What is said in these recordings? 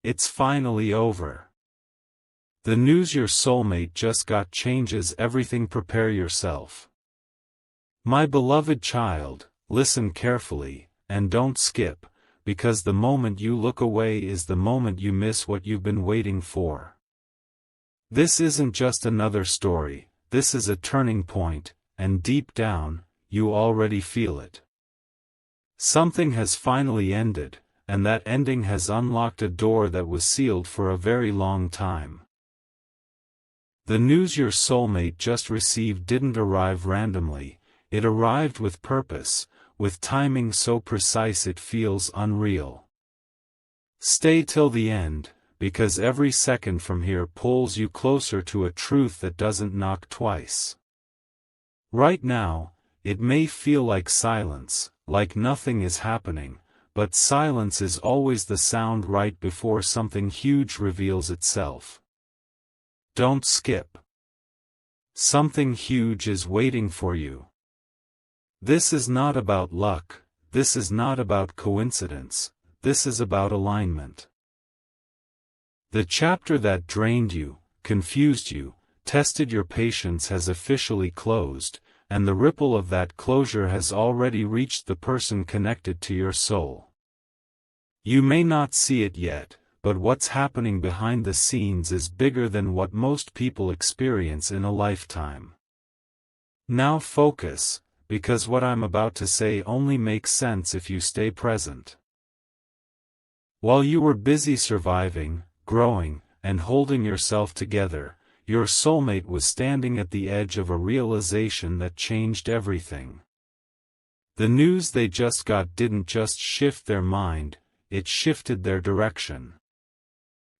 It's finally over. The news your soulmate just got changes everything. Prepare yourself. My beloved child, listen carefully, and don't skip, because the moment you look away is the moment you miss what you've been waiting for. This isn't just another story, this is a turning point, and deep down, you already feel it. Something has finally ended, and that ending has unlocked a door that was sealed for a very long time. The news your soulmate just received didn't arrive randomly, it arrived with purpose, with timing so precise it feels unreal. Stay till the end, because every second from here pulls you closer to a truth that doesn't knock twice. Right now, it may feel like silence, like nothing is happening, but silence is always the sound right before something huge reveals itself. Don't skip. Something huge is waiting for you. This is not about luck, this is not about coincidence, this is about alignment. The chapter that drained you, confused you, tested your patience has officially closed, and the ripple of that closure has already reached the person connected to your soul. You may not see it yet, but what's happening behind the scenes is bigger than what most people experience in a lifetime. Now focus, because what I'm about to say only makes sense if you stay present. While you were busy surviving, growing, and holding yourself together, your soulmate was standing at the edge of a realization that changed everything. The news they just got didn't just shift their mind, it shifted their direction.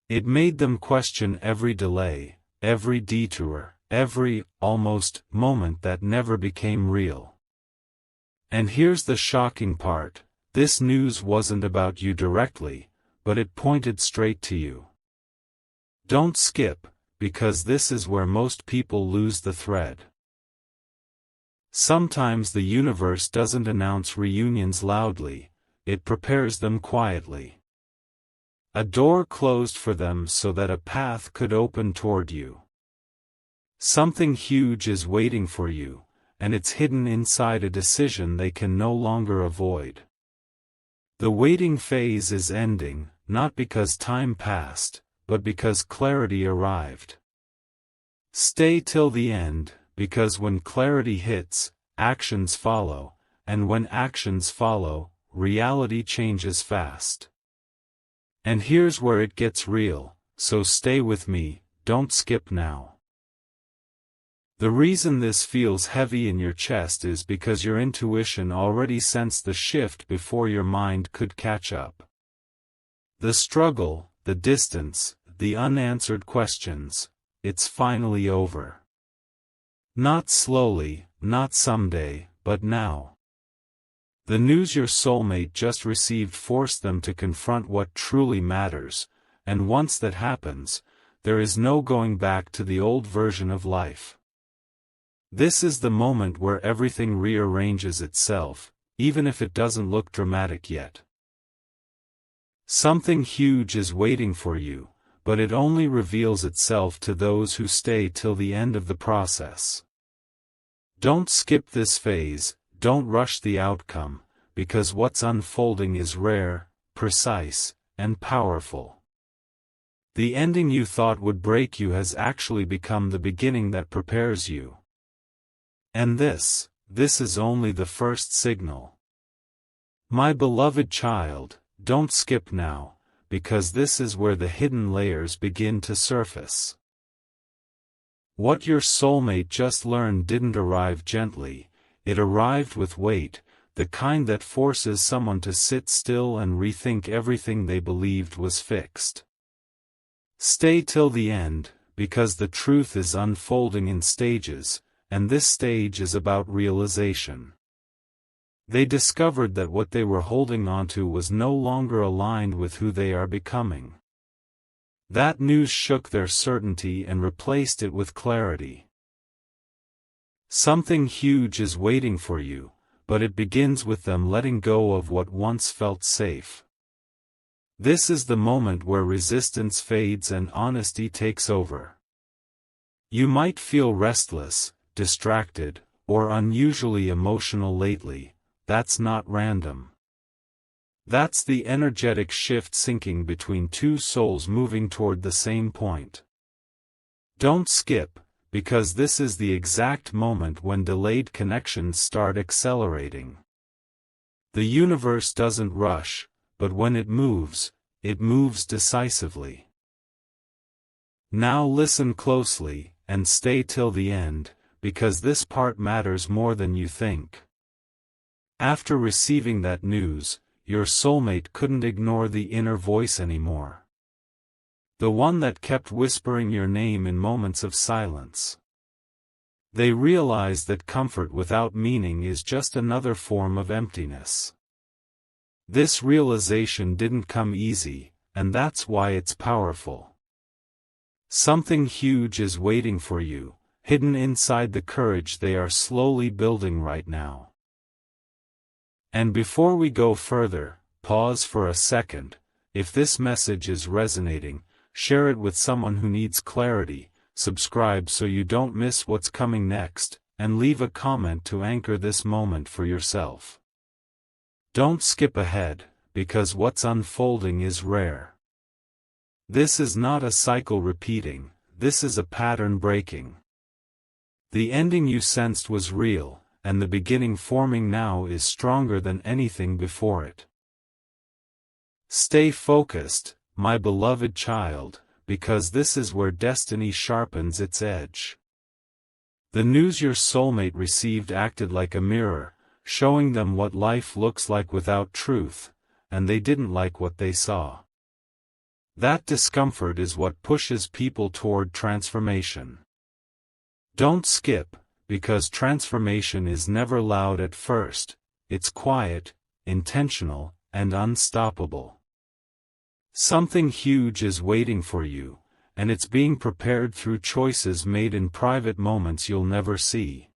It made them question every delay, every detour, every, almost, moment that never became real. And here's the shocking part, this news wasn't about you directly, but it pointed straight to you. Don't skip, because this is where most people lose the thread. Sometimes the universe doesn't announce reunions loudly, it prepares them quietly. A door closed for them so that a path could open toward you. Something huge is waiting for you, and it's hidden inside a decision they can no longer avoid. The waiting phase is ending, not because time passed, but because clarity arrived. Stay till the end, because when clarity hits, actions follow, and when actions follow, reality changes fast. And here's where it gets real, so stay with me, don't skip now. The reason this feels heavy in your chest is because your intuition already sensed the shift before your mind could catch up. The struggle, the distance, the unanswered questions, it's finally over. Not slowly, not someday, but now. The news your soulmate just received forced them to confront what truly matters, and once that happens, there is no going back to the old version of life. This is the moment where everything rearranges itself, even if it doesn't look dramatic yet. Something huge is waiting for you, but it only reveals itself to those who stay till the end of the process. Don't skip this phase, don't rush the outcome, because what's unfolding is rare, precise, and powerful. The ending you thought would break you has actually become the beginning that prepares you. And this is only the first signal. My beloved child, don't skip now, because this is where the hidden layers begin to surface. What your soulmate just learned didn't arrive gently, it arrived with weight, the kind that forces someone to sit still and rethink everything they believed was fixed. Stay till the end, because the truth is unfolding in stages, and this stage is about realization. They discovered that what they were holding onto was no longer aligned with who they are becoming. That news shook their certainty and replaced it with clarity. Something huge is waiting for you, but it begins with them letting go of what once felt safe. This is the moment where resistance fades and honesty takes over. You might feel restless, distracted, or unusually emotional lately. That's not random. That's the energetic shift syncing between two souls moving toward the same point. Don't skip, because this is the exact moment when delayed connections start accelerating. The universe doesn't rush, but when it moves decisively. Now listen closely, and stay till the end, because this part matters more than you think. After receiving that news, your soulmate couldn't ignore the inner voice anymore. The one that kept whispering your name in moments of silence. They realized that comfort without meaning is just another form of emptiness. This realization didn't come easy, and that's why it's powerful. Something huge is waiting for you, hidden inside the courage they are slowly building right now. And before we go further, pause for a second. If this message is resonating, share it with someone who needs clarity, subscribe so you don't miss what's coming next, and leave a comment to anchor this moment for yourself. Don't skip ahead, because what's unfolding is rare. This is not a cycle repeating, this is a pattern breaking. The ending you sensed was real, and the beginning forming now is stronger than anything before it. Stay focused, my beloved child, because this is where destiny sharpens its edge. The news your soulmate received acted like a mirror, showing them what life looks like without truth, and they didn't like what they saw. That discomfort is what pushes people toward transformation. Don't skip, because transformation is never loud at first, it's quiet, intentional, and unstoppable. Something huge is waiting for you, and it's being prepared through choices made in private moments you'll never see.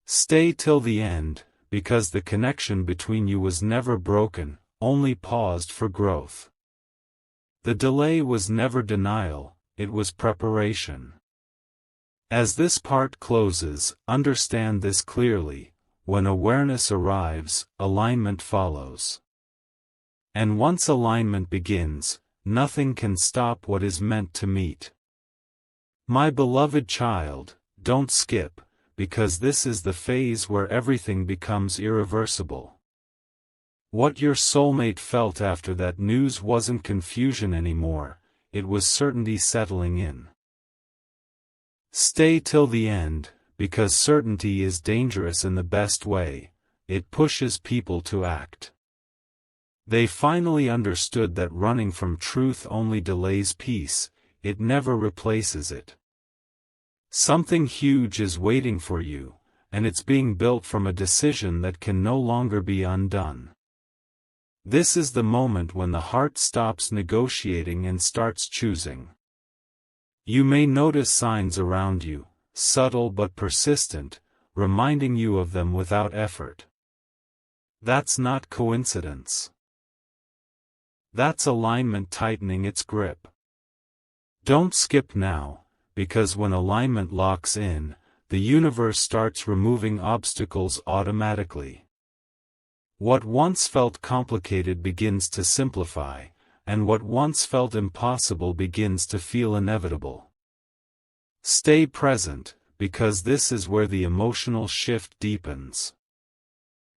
Stay till the end, because the connection between you was never broken, only paused for growth. The delay was never denial, it was preparation. As this part closes, understand this clearly: when awareness arrives, alignment follows. And once alignment begins, nothing can stop what is meant to meet. My beloved child, don't skip, because this is the phase where everything becomes irreversible. What your soulmate felt after that news wasn't confusion anymore, it was certainty settling in. Stay till the end, because certainty is dangerous in the best way, it pushes people to act. They finally understood that running from truth only delays peace, it never replaces it. Something huge is waiting for you, and it's being built from a decision that can no longer be undone. This is the moment when the heart stops negotiating and starts choosing. You may notice signs around you, subtle but persistent, reminding you of them without effort. That's not coincidence. That's alignment tightening its grip. Don't skip now, because when alignment locks in, the universe starts removing obstacles automatically. What once felt complicated begins to simplify, and what once felt impossible begins to feel inevitable. Stay present, because this is where the emotional shift deepens.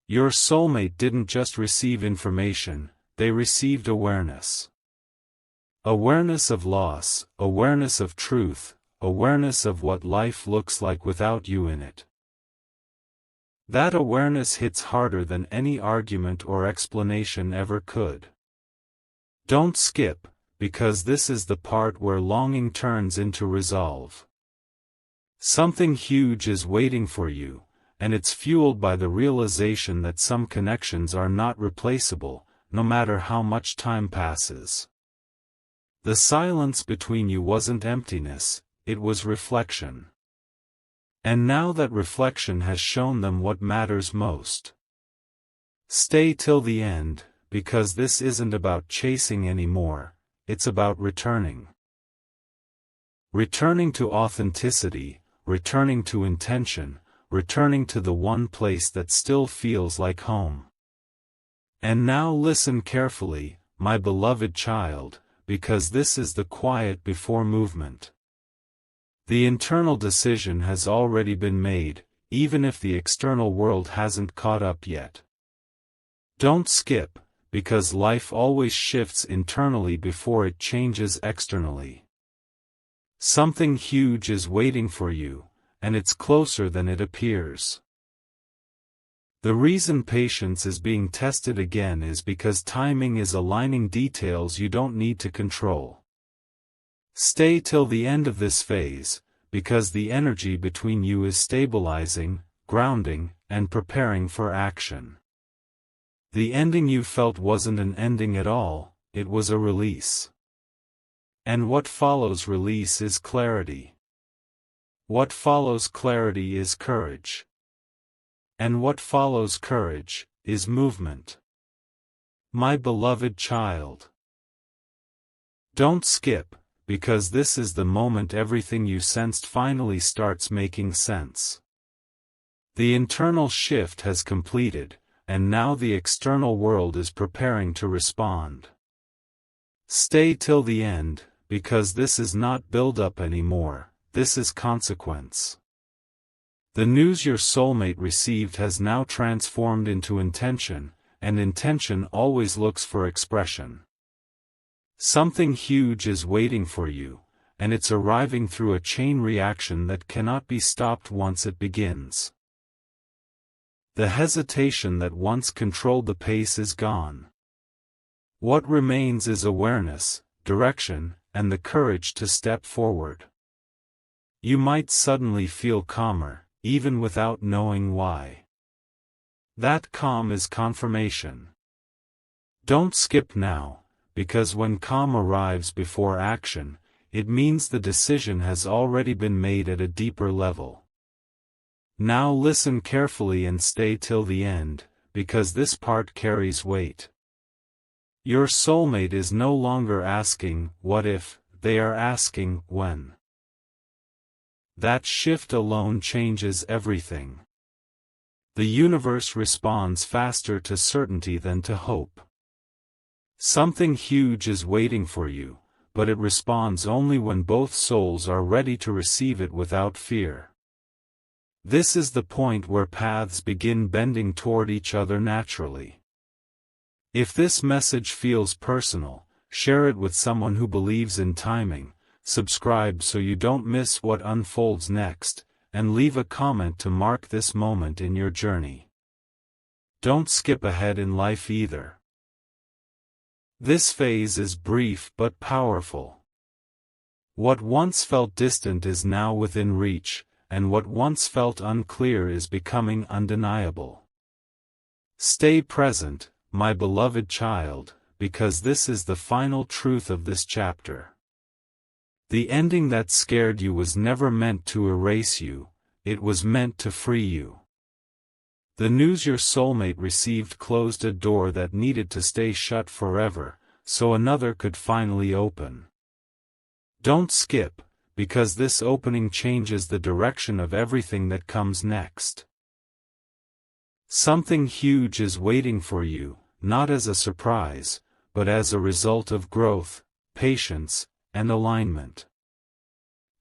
Your soulmate didn't just receive information, they received awareness. Awareness of loss, awareness of truth, awareness of what life looks like without you in it. That awareness hits harder than any argument or explanation ever could. Don't skip, because this is the part where longing turns into resolve. Something huge is waiting for you, and it's fueled by the realization that some connections are not replaceable, no matter how much time passes. The silence between you wasn't emptiness, it was reflection. And now that reflection has shown them what matters most. Stay till the end, because this isn't about chasing anymore, it's about returning. Returning to authenticity, returning to intention, returning to the one place that still feels like home. And now listen carefully, my beloved child, because this is the quiet before movement. The internal decision has already been made, even if the external world hasn't caught up yet. Don't skip, because life always shifts internally before it changes externally. Something huge is waiting for you, and it's closer than it appears. The reason patience is being tested again is because timing is aligning details you don't need to control. Stay till the end of this phase, because the energy between you is stabilizing, grounding, and preparing for action. The ending you felt wasn't an ending at all, it was a release. And what follows release is clarity. What follows clarity is courage. And what follows courage is movement. My beloved child, don't skip, because this is the moment everything you sensed finally starts making sense. The internal shift has completed, and now the external world is preparing to respond. Stay till the end, because this is not build-up anymore, this is consequence. The news your soulmate received has now transformed into intention, and intention always looks for expression. Something huge is waiting for you, and it's arriving through a chain reaction that cannot be stopped once it begins. The hesitation that once controlled the pace is gone. What remains is awareness, direction, and the courage to step forward. You might suddenly feel calmer, even without knowing why. That calm is confirmation. Don't skip now, because when calm arrives before action, it means the decision has already been made at a deeper level. Now listen carefully and stay till the end, because this part carries weight. Your soulmate is no longer asking, what if, they are asking, when. That shift alone changes everything. The universe responds faster to certainty than to hope. Something huge is waiting for you, but it responds only when both souls are ready to receive it without fear. This is the point where paths begin bending toward each other naturally. If this message feels personal, share it with someone who believes in timing, subscribe so you don't miss what unfolds next, and leave a comment to mark this moment in your journey. Don't skip ahead in life either. This phase is brief but powerful. What once felt distant is now within reach, and what once felt unclear is becoming undeniable. Stay present, my beloved child, because this is the final truth of this chapter. The ending that scared you was never meant to erase you, it was meant to free you. The news your soulmate received closed a door that needed to stay shut forever, so another could finally open. Don't skip, because this opening changes the direction of everything that comes next. Something huge is waiting for you, not as a surprise, but as a result of growth, patience, and alignment.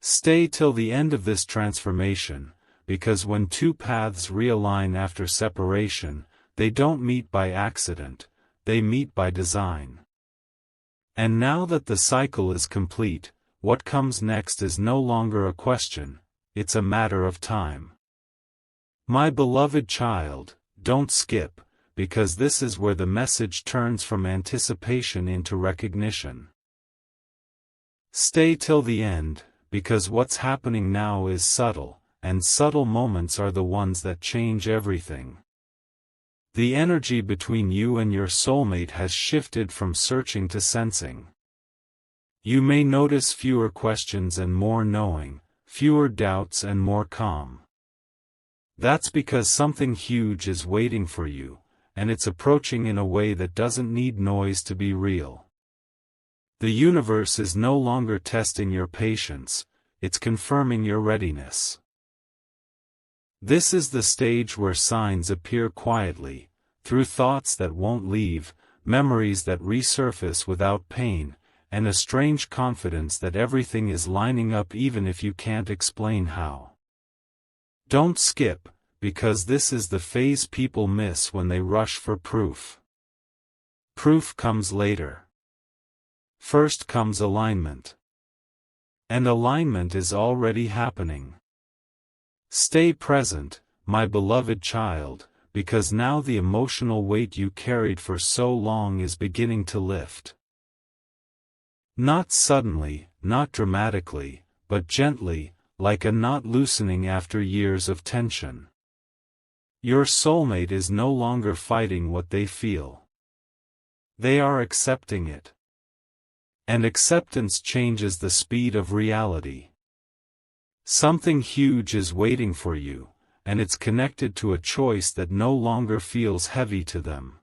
Stay till the end of this transformation, because when two paths realign after separation, they don't meet by accident, they meet by design. And now that the cycle is complete, what comes next is no longer a question, it's a matter of time. My beloved child, don't skip, because this is where the message turns from anticipation into recognition. Stay till the end, because what's happening now is subtle, and subtle moments are the ones that change everything. The energy between you and your soulmate has shifted from searching to sensing. You may notice fewer questions and more knowing, fewer doubts and more calm. That's because something huge is waiting for you, and it's approaching in a way that doesn't need noise to be real. The universe is no longer testing your patience, it's confirming your readiness. This is the stage where signs appear quietly, through thoughts that won't leave, memories that resurface without pain, and a strange confidence that everything is lining up even if you can't explain how. Don't skip, because this is the phase people miss when they rush for proof. Proof comes later. First comes alignment. And alignment is already happening. Stay present, my beloved child, because now the emotional weight you carried for so long is beginning to lift. Not suddenly, not dramatically, but gently, like a knot loosening after years of tension. Your soulmate is no longer fighting what they feel. They are accepting it. And acceptance changes the speed of reality. Something huge is waiting for you, and it's connected to a choice that no longer feels heavy to them.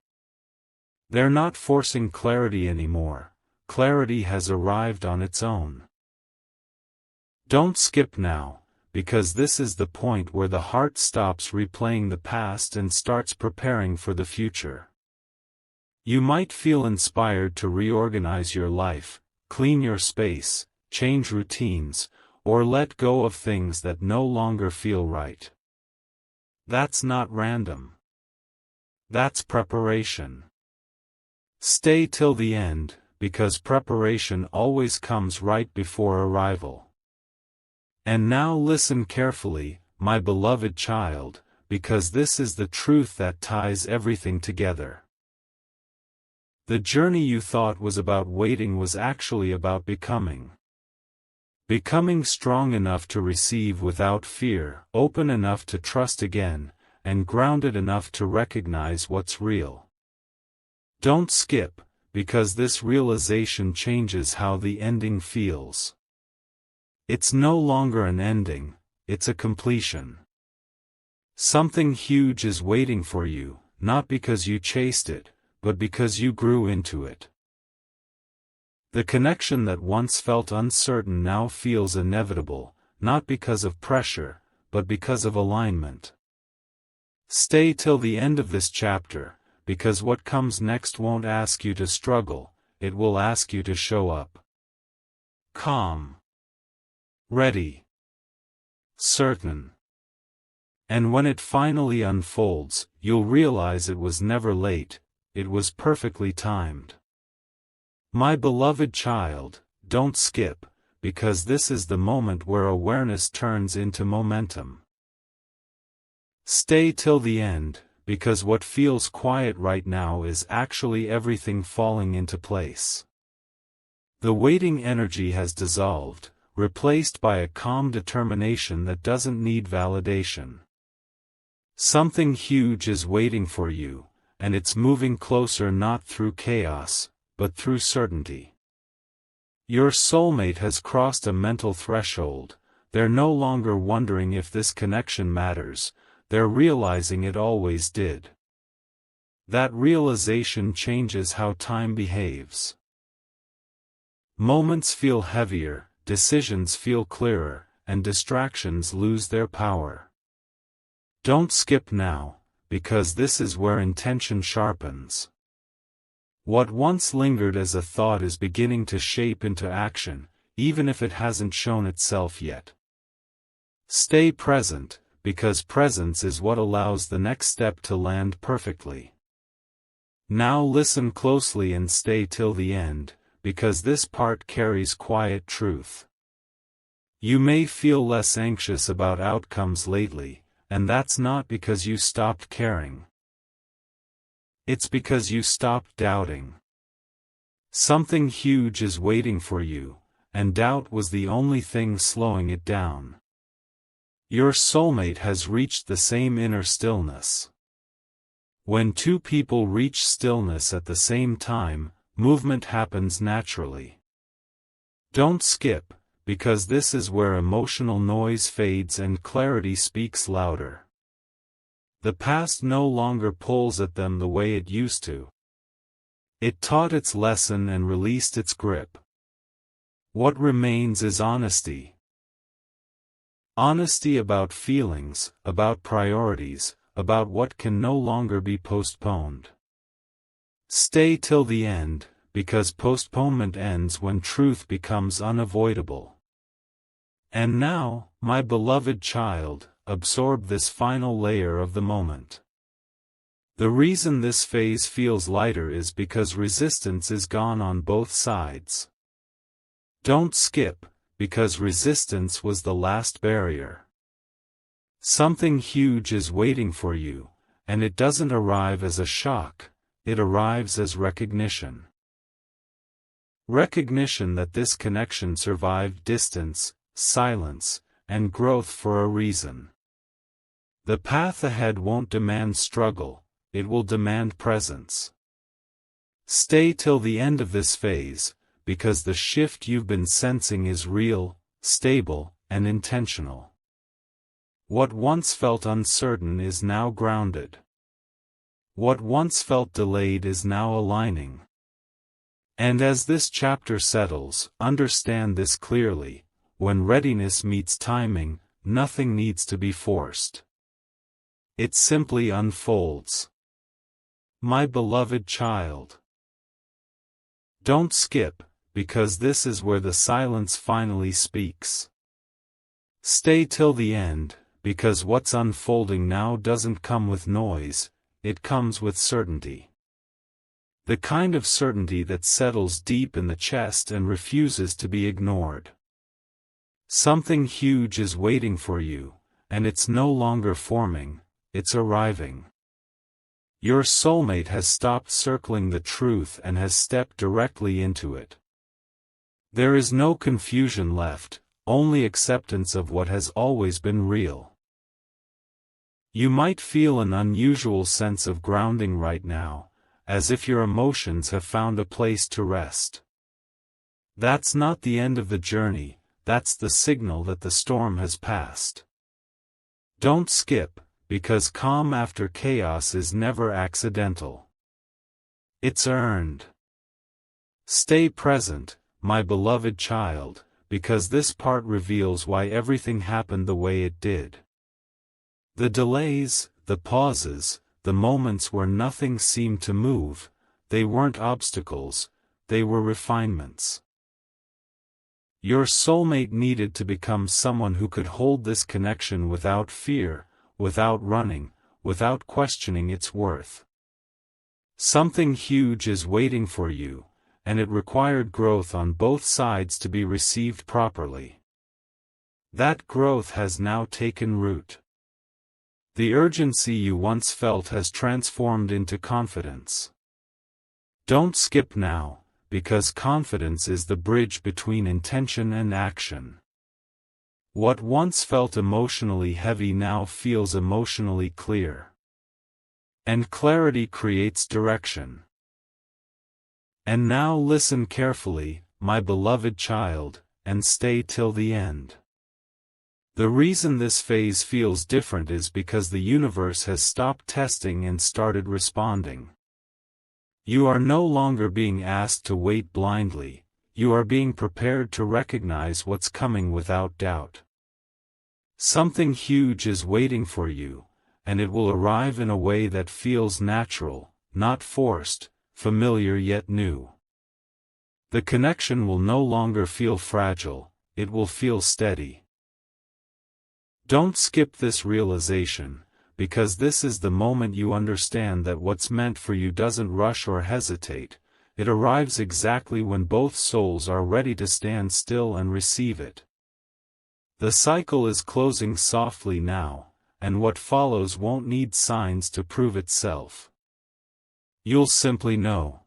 They're not forcing clarity anymore, clarity has arrived on its own. Don't skip now, because this is the point where the heart stops replaying the past and starts preparing for the future. You might feel inspired to reorganize your life, clean your space, change routines, or let go of things that no longer feel right. That's not random. That's preparation. Stay till the end, because preparation always comes right before arrival. And now listen carefully, my beloved child, because this is the truth that ties everything together. The journey you thought was about waiting was actually about becoming. Becoming strong enough to receive without fear, open enough to trust again, and grounded enough to recognize what's real. Don't skip, because this realization changes how the ending feels. It's no longer an ending, it's a completion. Something huge is waiting for you, not because you chased it, but because you grew into it. The connection that once felt uncertain now feels inevitable, not because of pressure, but because of alignment. Stay till the end of this chapter, because what comes next won't ask you to struggle, it will ask you to show up. Calm. Ready. Certain. And when it finally unfolds, you'll realize it was never late, it was perfectly timed. My beloved child, don't skip, because this is the moment where awareness turns into momentum. Stay till the end, because what feels quiet right now is actually everything falling into place. The waiting energy has dissolved, replaced by a calm determination that doesn't need validation. Something huge is waiting for you, and it's moving closer not through chaos, but through certainty. Your soulmate has crossed a mental threshold, they're no longer wondering if this connection matters, they're realizing it always did. That realization changes how time behaves. Moments feel heavier, decisions feel clearer, and distractions lose their power. Don't skip now, because this is where intention sharpens. What once lingered as a thought is beginning to shape into action, even if it hasn't shown itself yet. Stay present, because presence is what allows the next step to land perfectly. Now listen closely and stay till the end, because this part carries quiet truth. You may feel less anxious about outcomes lately, and that's not because you stopped caring. It's because you stopped doubting. Something huge is waiting for you, and doubt was the only thing slowing it down. Your soulmate has reached the same inner stillness. When two people reach stillness at the same time, movement happens naturally. Don't skip, because this is where emotional noise fades and clarity speaks louder. The past no longer pulls at them the way it used to. It taught its lesson and released its grip. What remains is honesty. Honesty about feelings, about priorities, about what can no longer be postponed. Stay till the end, because postponement ends when truth becomes unavoidable. And now, my beloved child, absorb this final layer of the moment. The reason this phase feels lighter is because resistance is gone on both sides. Don't skip, because resistance was the last barrier. Something huge is waiting for you, and it doesn't arrive as a shock, it arrives as recognition. Recognition that this connection survived distance, silence, and growth for a reason. The path ahead won't demand struggle, it will demand presence. Stay till the end of this phase, because the shift you've been sensing is real, stable, and intentional. What once felt uncertain is now grounded. What once felt delayed is now aligning. And as this chapter settles, understand this clearly: when readiness meets timing, nothing needs to be forced. It simply unfolds. My beloved child. Don't skip, because this is where the silence finally speaks. Stay till the end, because what's unfolding now doesn't come with noise, it comes with certainty. The kind of certainty that settles deep in the chest and refuses to be ignored. Something huge is waiting for you, and it's no longer forming, it's arriving. Your soulmate has stopped circling the truth and has stepped directly into it. There is no confusion left, only acceptance of what has always been real. You might feel an unusual sense of grounding right now, as if your emotions have found a place to rest. That's not the end of the journey, that's the signal that the storm has passed. Don't skip, because calm after chaos is never accidental. It's earned. Stay present, my beloved child, because this part reveals why everything happened the way it did. The delays, the pauses, the moments where nothing seemed to move, they weren't obstacles, they were refinements. Your soulmate needed to become someone who could hold this connection without fear, without running, without questioning its worth. Something huge is waiting for you, and it required growth on both sides to be received properly. That growth has now taken root. The urgency you once felt has transformed into confidence. Don't skip now, because confidence is the bridge between intention and action. What once felt emotionally heavy now feels emotionally clear. And clarity creates direction. And now listen carefully, my beloved child, and stay till the end. The reason this phase feels different is because the universe has stopped testing and started responding. You are no longer being asked to wait blindly, you are being prepared to recognize what's coming without doubt. Something huge is waiting for you, and it will arrive in a way that feels natural, not forced, familiar yet new. The connection will no longer feel fragile, it will feel steady. Don't skip this realization, because this is the moment you understand that what's meant for you doesn't rush or hesitate, it arrives exactly when both souls are ready to stand still and receive it. The cycle is closing softly now, and what follows won't need signs to prove itself. You'll simply know.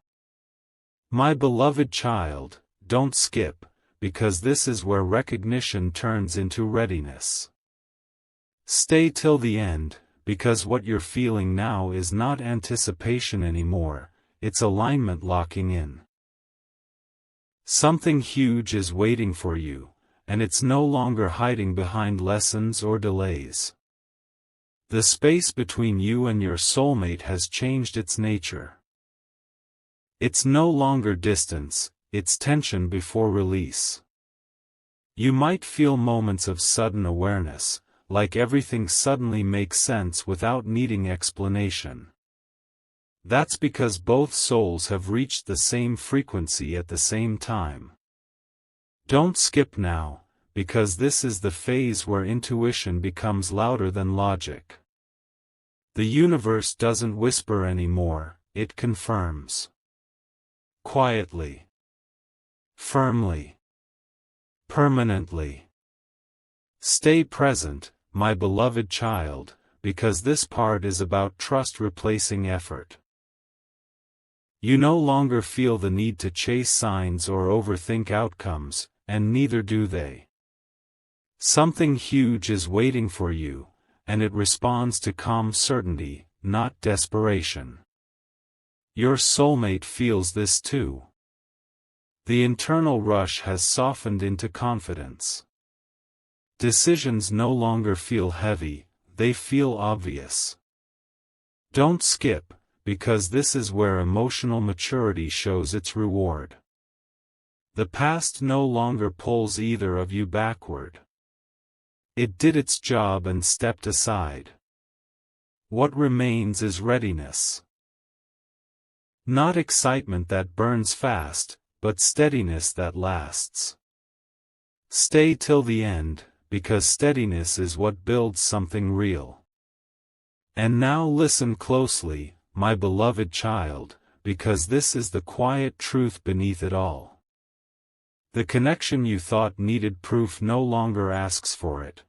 My beloved child, don't skip, because this is where recognition turns into readiness. Stay till the end, because what you're feeling now is not anticipation anymore, it's alignment locking in. Something huge is waiting for you, and it's no longer hiding behind lessons or delays. The space between you and your soulmate has changed its nature. It's no longer distance, it's tension before release. You might feel moments of sudden awareness, like everything suddenly makes sense without needing explanation. That's because both souls have reached the same frequency at the same time. Don't skip now, because this is the phase where intuition becomes louder than logic. The universe doesn't whisper anymore, it confirms. Quietly. Firmly. Permanently. Stay present, my beloved child, because this part is about trust replacing effort. You no longer feel the need to chase signs or overthink outcomes, and neither do they. Something huge is waiting for you, and it responds to calm certainty, not desperation. Your soulmate feels this too. The internal rush has softened into confidence. Decisions no longer feel heavy, they feel obvious. Don't skip, because this is where emotional maturity shows its reward. The past no longer pulls either of you backward. It did its job and stepped aside. What remains is readiness. Not excitement that burns fast, but steadiness that lasts. Stay till the end, because steadiness is what builds something real. And now listen closely, my beloved child, because this is the quiet truth beneath it all. The connection you thought needed proof no longer asks for it.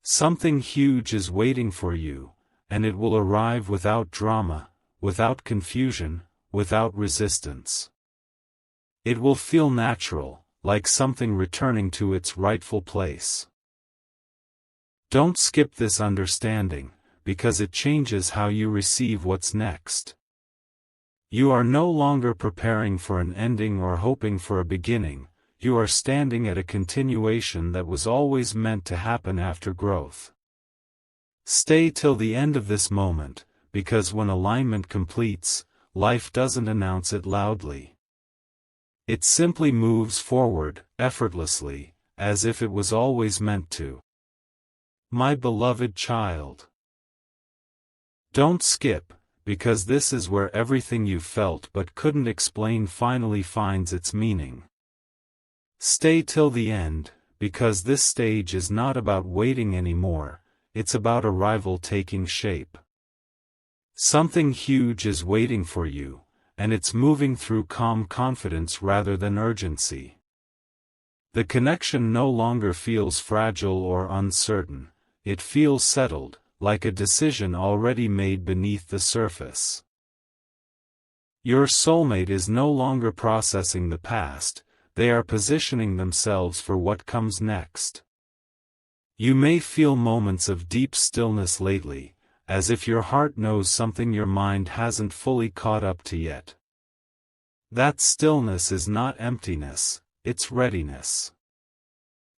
Something huge is waiting for you, and it will arrive without drama, without confusion, without resistance. It will feel natural, like something returning to its rightful place. Don't skip this understanding, because it changes how you receive what's next. You are no longer preparing for an ending or hoping for a beginning, you are standing at a continuation that was always meant to happen after growth. Stay till the end of this moment, because when alignment completes, life doesn't announce it loudly. It simply moves forward, effortlessly, as if it was always meant to. My beloved child. Don't skip, because this is where everything you felt but couldn't explain finally finds its meaning. Stay till the end, because this stage is not about waiting anymore, it's about arrival taking shape. Something huge is waiting for you, and it's moving through calm confidence rather than urgency. The connection no longer feels fragile or uncertain, it feels settled, like a decision already made beneath the surface. Your soulmate is no longer processing the past, they are positioning themselves for what comes next. You may feel moments of deep stillness lately, as if your heart knows something your mind hasn't fully caught up to yet. That stillness is not emptiness, it's readiness.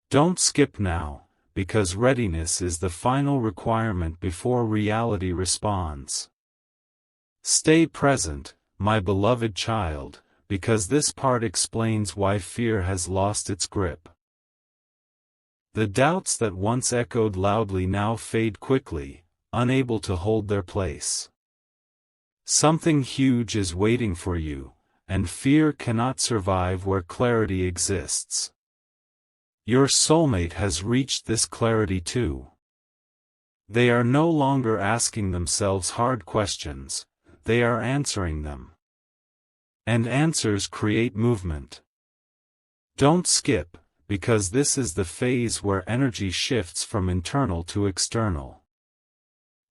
Don't skip now, because readiness is the final requirement before reality responds. Stay present, my beloved child, because this part explains why fear has lost its grip. The doubts that once echoed loudly now fade quickly, unable to hold their place. Something huge is waiting for you, and fear cannot survive where clarity exists. Your soulmate has reached this clarity too. They are no longer asking themselves hard questions, they are answering them. And answers create movement. Don't skip, because this is the phase where energy shifts from internal to external.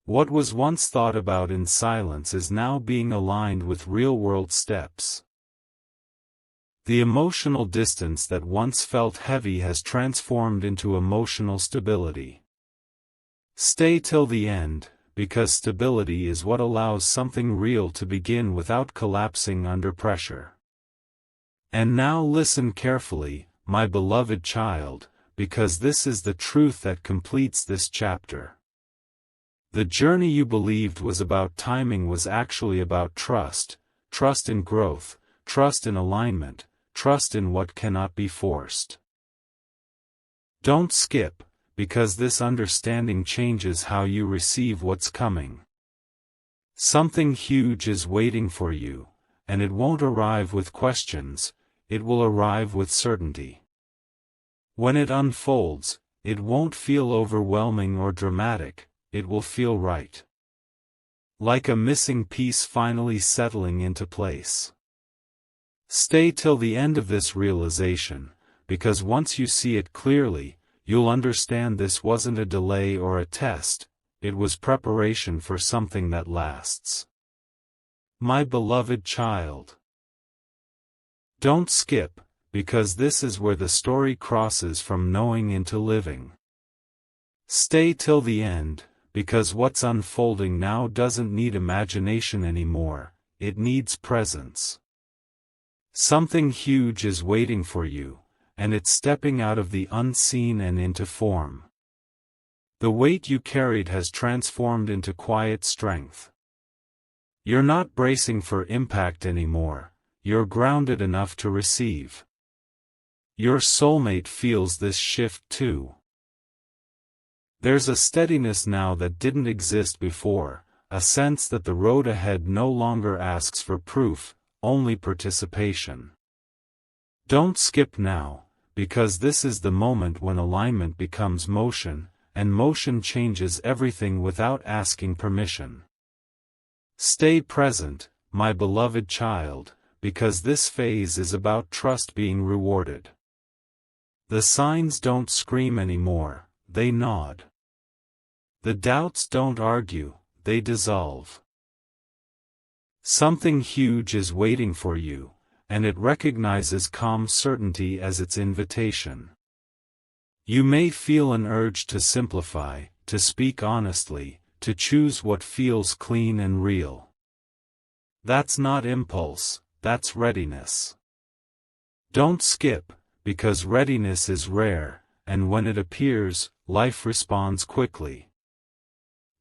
What was once thought about in silence is now being aligned with real-world steps. The emotional distance that once felt heavy has transformed into emotional stability. Stay till the end, because stability is what allows something real to begin without collapsing under pressure. And now listen carefully, my beloved child, because this is the truth that completes this chapter. The journey you believed was about timing was actually about trust, trust in growth, trust in alignment, trust in what cannot be forced. Don't skip, because this understanding changes how you receive what's coming. Something huge is waiting for you, and it won't arrive with questions, it will arrive with certainty. When it unfolds, it won't feel overwhelming or dramatic, it will feel right. Like a missing piece finally settling into place. Stay till the end of this realization, because once you see it clearly, you'll understand this wasn't a delay or a test, it was preparation for something that lasts. My beloved child. Don't skip, because this is where the story crosses from knowing into living. Stay till the end, because what's unfolding now doesn't need imagination anymore, it needs presence. Something huge is waiting for you, and it's stepping out of the unseen and into form. The weight you carried has transformed into quiet strength. You're not bracing for impact anymore, you're grounded enough to receive. Your soulmate feels this shift too. There's a steadiness now that didn't exist before, a sense that the road ahead no longer asks for proof, only participation. Don't skip now, because this is the moment when alignment becomes motion, and motion changes everything without asking permission. Stay present, my beloved child, because this phase is about trust being rewarded. The signs don't scream anymore, they nod. The doubts don't argue, they dissolve. Something huge is waiting for you, and it recognizes calm certainty as its invitation. You may feel an urge to simplify, to speak honestly, to choose what feels clean and real. That's not impulse, that's readiness. Don't skip, because readiness is rare, and when it appears, life responds quickly.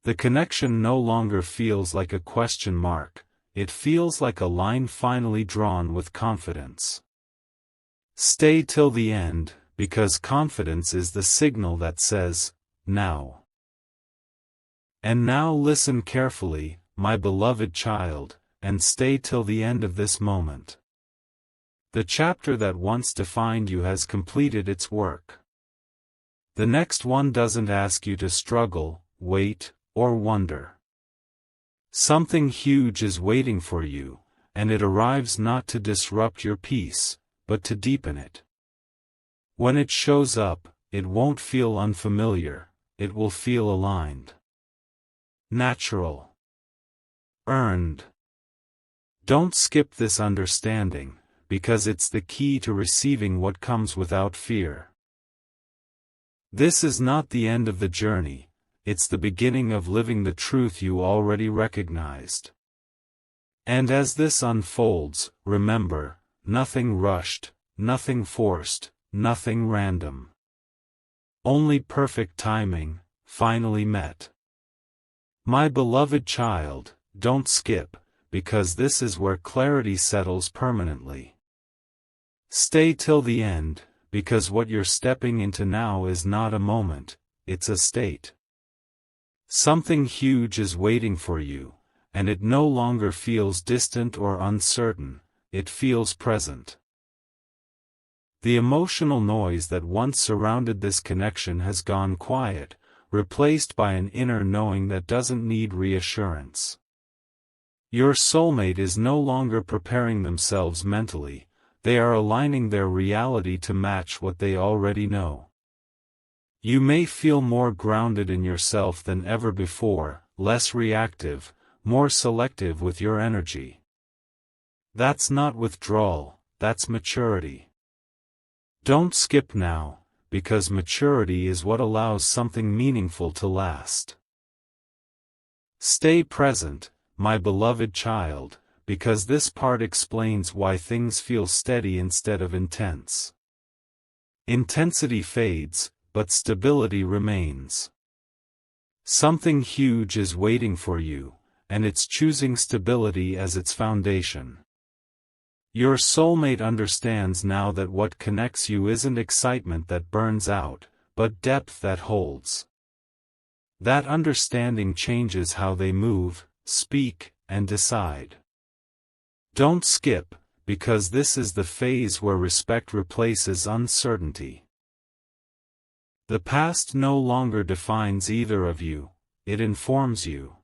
The connection no longer feels like a question mark, it feels like a line finally drawn with confidence. Stay till the end, because confidence is the signal that says, now. And now listen carefully, my beloved child, and stay till the end of this moment. The chapter that once defined you has completed its work. The next one doesn't ask you to struggle, wait, or wonder. Something huge is waiting for you, and it arrives not to disrupt your peace, but to deepen it. When it shows up, it won't feel unfamiliar, it will feel aligned. Natural. Earned. Don't skip this understanding, because it's the key to receiving what comes without fear. This is not the end of the journey, it's the beginning of living the truth you already recognized. And as this unfolds, remember, nothing rushed, nothing forced, nothing random. Only perfect timing, finally met. My beloved child, don't skip, because this is where clarity settles permanently. Stay till the end, because what you're stepping into now is not a moment, it's a state. Something huge is waiting for you, and it no longer feels distant or uncertain, it feels present. The emotional noise that once surrounded this connection has gone quiet, replaced by an inner knowing that doesn't need reassurance. Your soulmate is no longer preparing themselves mentally, they are aligning their reality to match what they already know. You may feel more grounded in yourself than ever before, less reactive, more selective with your energy. That's not withdrawal, that's maturity. Don't skip now, because maturity is what allows something meaningful to last. Stay present, my beloved child, because this part explains why things feel steady instead of intense. Intensity fades, but stability remains. Something huge is waiting for you, and it's choosing stability as its foundation. Your soulmate understands now that what connects you isn't excitement that burns out, but depth that holds. That understanding changes how they move, speak, and decide. Don't skip, because this is the phase where respect replaces uncertainty. The past no longer defines either of you, it informs you.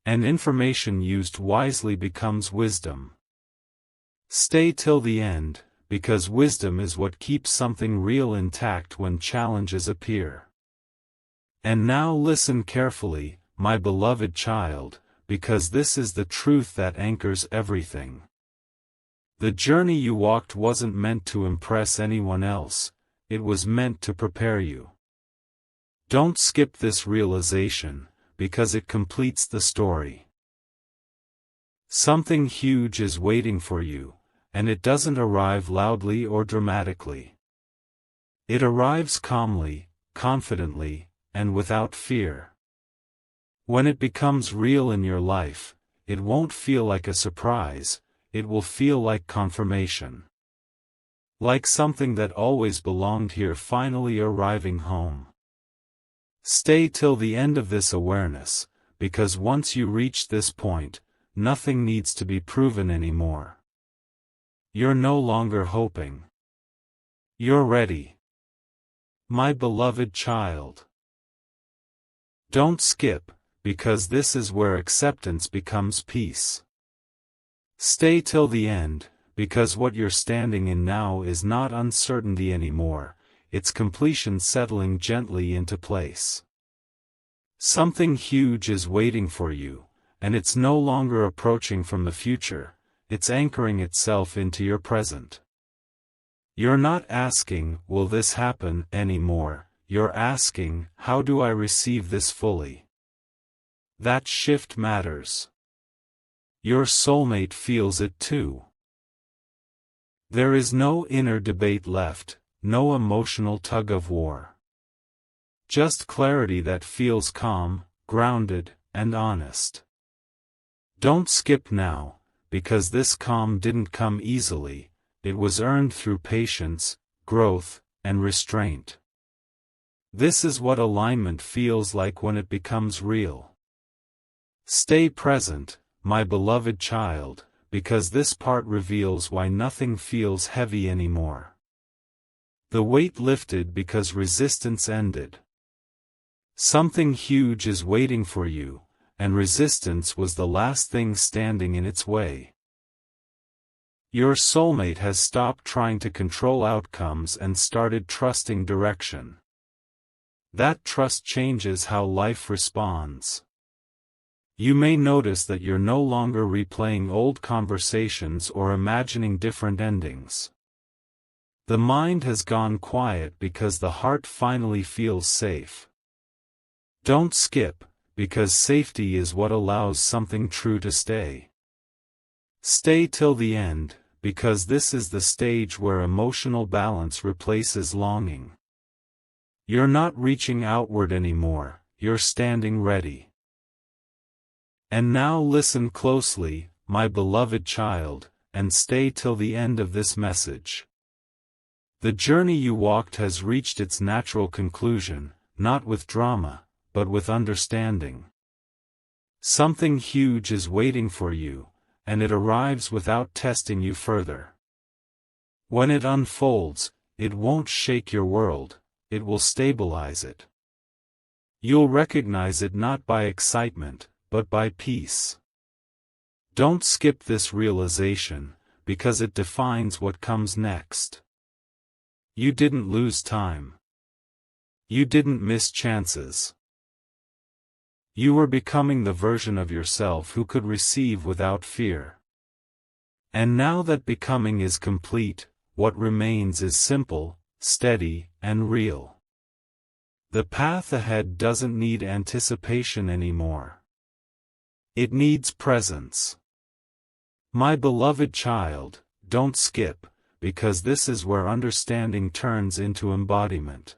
And information used wisely becomes wisdom. Stay till the end, because wisdom is what keeps something real intact when challenges appear. And now listen carefully, my beloved child, because this is the truth that anchors everything. The journey you walked wasn't meant to impress anyone else, it was meant to prepare you. Don't skip this realization, because it completes the story. Something huge is waiting for you, and it doesn't arrive loudly or dramatically. It arrives calmly, confidently, and without fear. When it becomes real in your life, it won't feel like a surprise, it will feel like confirmation. Like something that always belonged here finally arriving home. Stay till the end of this awareness, because once you reach this point, nothing needs to be proven anymore. You're no longer hoping. You're ready. My beloved child. Don't skip, because this is where acceptance becomes peace. Stay till the end, because what you're standing in now is not uncertainty anymore, it's completion settling gently into place. Something huge is waiting for you, and it's no longer approaching from the future, it's anchoring itself into your present. You're not asking, will this happen, anymore, you're asking, how do I receive this fully? That shift matters. Your soulmate feels it too. There is no inner debate left, no emotional tug-of-war. Just clarity that feels calm, grounded, and honest. Don't skip now, because this calm didn't come easily, it was earned through patience, growth, and restraint. This is what alignment feels like when it becomes real. Stay present, my beloved child, because this part reveals why nothing feels heavy anymore. The weight lifted because resistance ended. Something huge is waiting for you, and resistance was the last thing standing in its way. Your soulmate has stopped trying to control outcomes and started trusting direction. That trust changes how life responds. You may notice that you're no longer replaying old conversations or imagining different endings. The mind has gone quiet because the heart finally feels safe. Don't skip, because safety is what allows something true to stay. Stay till the end, because this is the stage where emotional balance replaces longing. You're not reaching outward anymore, you're standing ready. And now listen closely, my beloved child, and stay till the end of this message. The journey you walked has reached its natural conclusion, not with drama, but with understanding. Something huge is waiting for you, and it arrives without testing you further. When it unfolds, it won't shake your world, it will stabilize it. You'll recognize it not by excitement, but by peace. Don't skip this realization, because it defines what comes next. You didn't lose time. You didn't miss chances. You were becoming the version of yourself who could receive without fear. And now that becoming is complete, what remains is simple, steady, and real. The path ahead doesn't need anticipation anymore. It needs presence. My beloved child, don't skip, because this is where understanding turns into embodiment.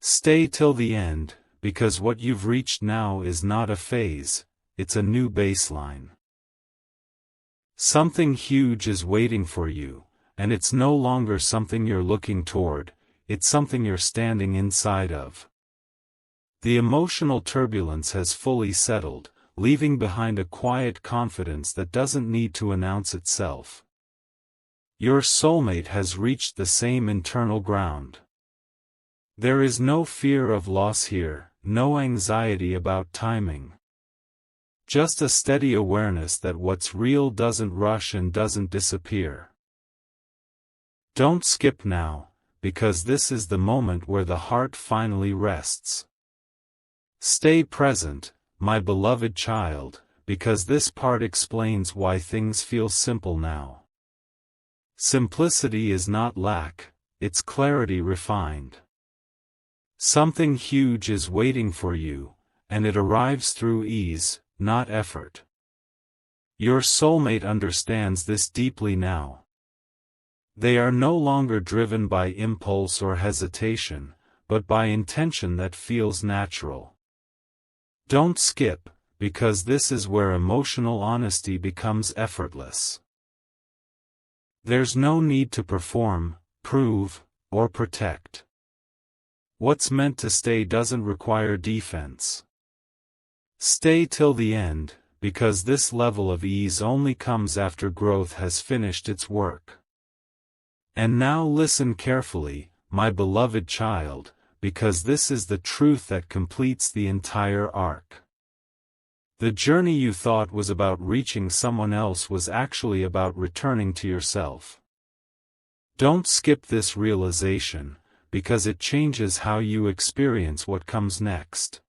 Stay till the end, because what you've reached now is not a phase, it's a new baseline. Something huge is waiting for you, and it's no longer something you're looking toward, it's something you're standing inside of. The emotional turbulence has fully settled, leaving behind a quiet confidence that doesn't need to announce itself. Your soulmate has reached the same internal ground. There is no fear of loss here, no anxiety about timing. Just a steady awareness that what's real doesn't rush and doesn't disappear. Don't skip now, because this is the moment where the heart finally rests. Stay present, my beloved child, because this part explains why things feel simple now. Simplicity is not lack, it's clarity refined. Something huge is waiting for you, and it arrives through ease, not effort. Your soulmate understands this deeply now. They are no longer driven by impulse or hesitation, but by intention that feels natural. Don't skip, because this is where emotional honesty becomes effortless. There's no need to perform, prove, or protect. What's meant to stay doesn't require defense. Stay till the end, because this level of ease only comes after growth has finished its work. And now listen carefully, my beloved child, because this is the truth that completes the entire arc. The journey you thought was about reaching someone else was actually about returning to yourself. Don't skip this realization, because it changes how you experience what comes next.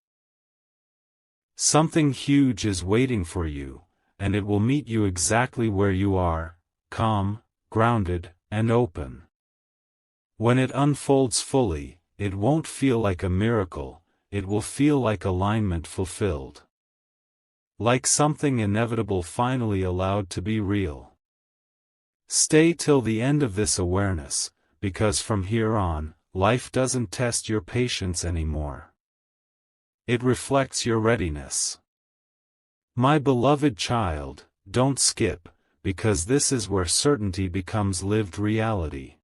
Something huge is waiting for you, and it will meet you exactly where you are, calm, grounded, and open. When it unfolds fully, it won't feel like a miracle, it will feel like alignment fulfilled. Like something inevitable finally allowed to be real. Stay till the end of this awareness, because from here on, life doesn't test your patience anymore. It reflects your readiness. My beloved child, don't skip, because this is where certainty becomes lived reality.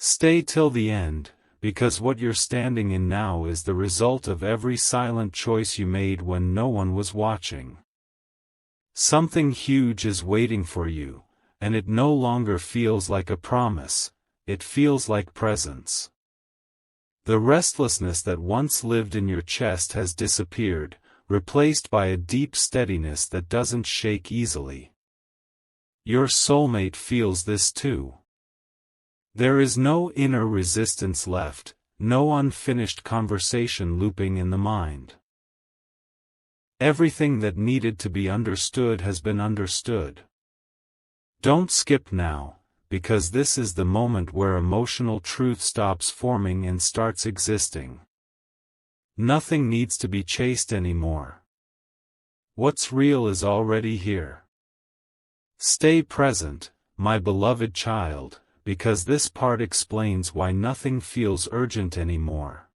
Stay till the end, because what you're standing in now is the result of every silent choice you made when no one was watching. Something huge is waiting for you, and it no longer feels like a promise, it feels like presence. The restlessness that once lived in your chest has disappeared, replaced by a deep steadiness that doesn't shake easily. Your soulmate feels this too. There is no inner resistance left, no unfinished conversation looping in the mind. Everything that needed to be understood has been understood. Don't skip now, because this is the moment where emotional truth stops forming and starts existing. Nothing needs to be chased anymore. What's real is already here. Stay present, my beloved child, because this part explains why nothing feels urgent anymore.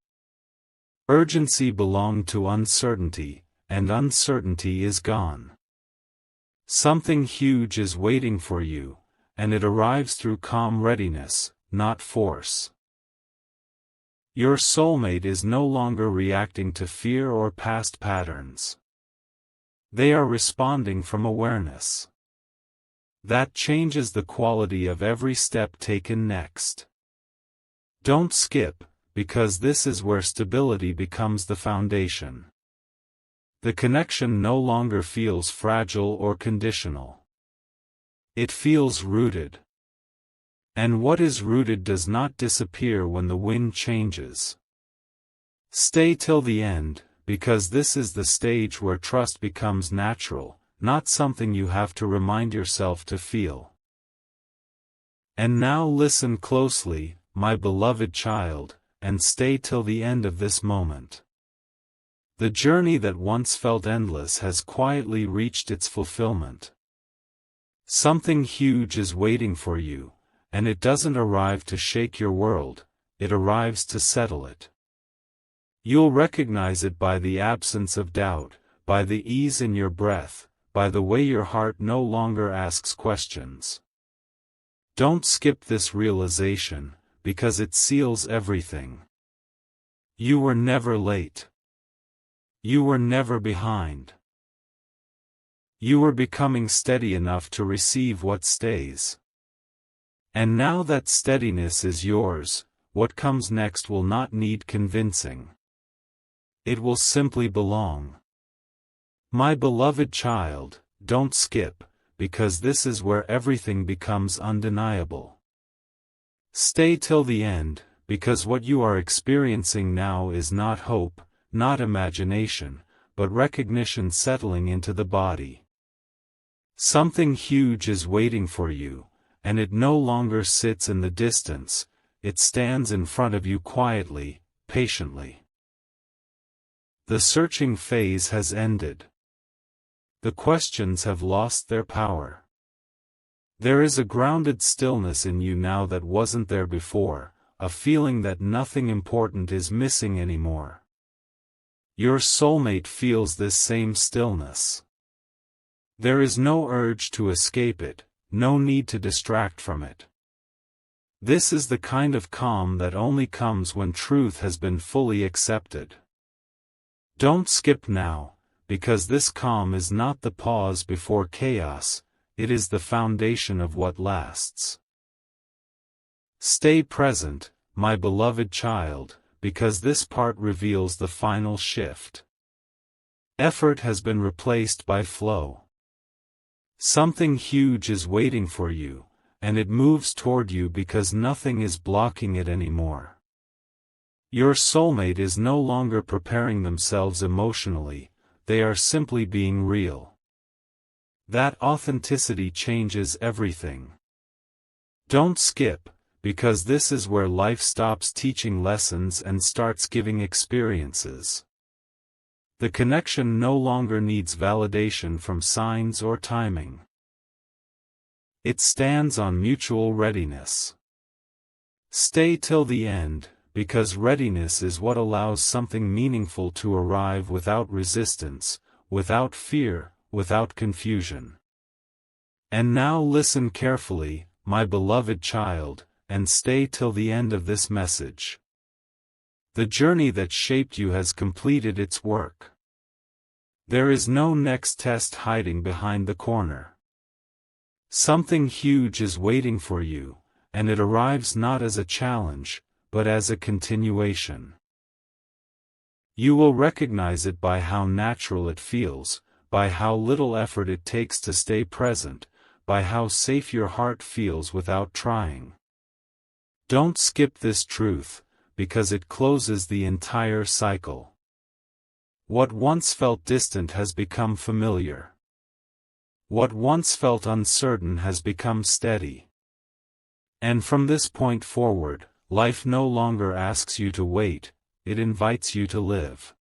Urgency belonged to uncertainty, and uncertainty is gone. Something huge is waiting for you, and it arrives through calm readiness, not force. Your soulmate is no longer reacting to fear or past patterns. They are responding from awareness. That changes the quality of every step taken next. Don't skip, because this is where stability becomes the foundation. The connection no longer feels fragile or conditional. It feels rooted. And what is rooted does not disappear when the wind changes. Stay till the end, because this is the stage where trust becomes natural, not something you have to remind yourself to feel. And now listen closely, my beloved child, and stay till the end of this moment. The journey that once felt endless has quietly reached its fulfillment. Something huge is waiting for you, and it doesn't arrive to shake your world, it arrives to settle it. You'll recognize it by the absence of doubt, by the ease in your breath, by the way your heart no longer asks questions. Don't skip this realization, because it seals everything. You were never late. You were never behind. You were becoming steady enough to receive what stays. And now that steadiness is yours, what comes next will not need convincing. It will simply belong. My beloved child, don't skip, because this is where everything becomes undeniable. Stay till the end, because what you are experiencing now is not hope, not imagination, but recognition settling into the body. Something huge is waiting for you, and it no longer sits in the distance, it stands in front of you quietly, patiently. The searching phase has ended. The questions have lost their power. There is a grounded stillness in you now that wasn't there before, a feeling that nothing important is missing anymore. Your soulmate feels this same stillness. There is no urge to escape it, no need to distract from it. This is the kind of calm that only comes when truth has been fully accepted. Don't skip now, because this calm is not the pause before chaos, it is the foundation of what lasts. Stay present, my beloved child, because this part reveals the final shift. Effort has been replaced by flow. Something huge is waiting for you, and it moves toward you because nothing is blocking it anymore. Your soulmate is no longer preparing themselves emotionally, they are simply being real. That authenticity changes everything. Don't skip, because this is where life stops teaching lessons and starts giving experiences. The connection no longer needs validation from signs or timing. It stands on mutual readiness. Stay till the end, because readiness is what allows something meaningful to arrive without resistance, without fear, without confusion. And now listen carefully, my beloved child, and stay till the end of this message. The journey that shaped you has completed its work. There is no next test hiding behind the corner. Something huge is waiting for you, and it arrives not as a challenge, but as a continuation. You will recognize it by how natural it feels, by how little effort it takes to stay present, by how safe your heart feels without trying. Don't skip this truth, because it closes the entire cycle. What once felt distant has become familiar. What once felt uncertain has become steady. And from this point forward, life no longer asks you to wait, it invites you to live.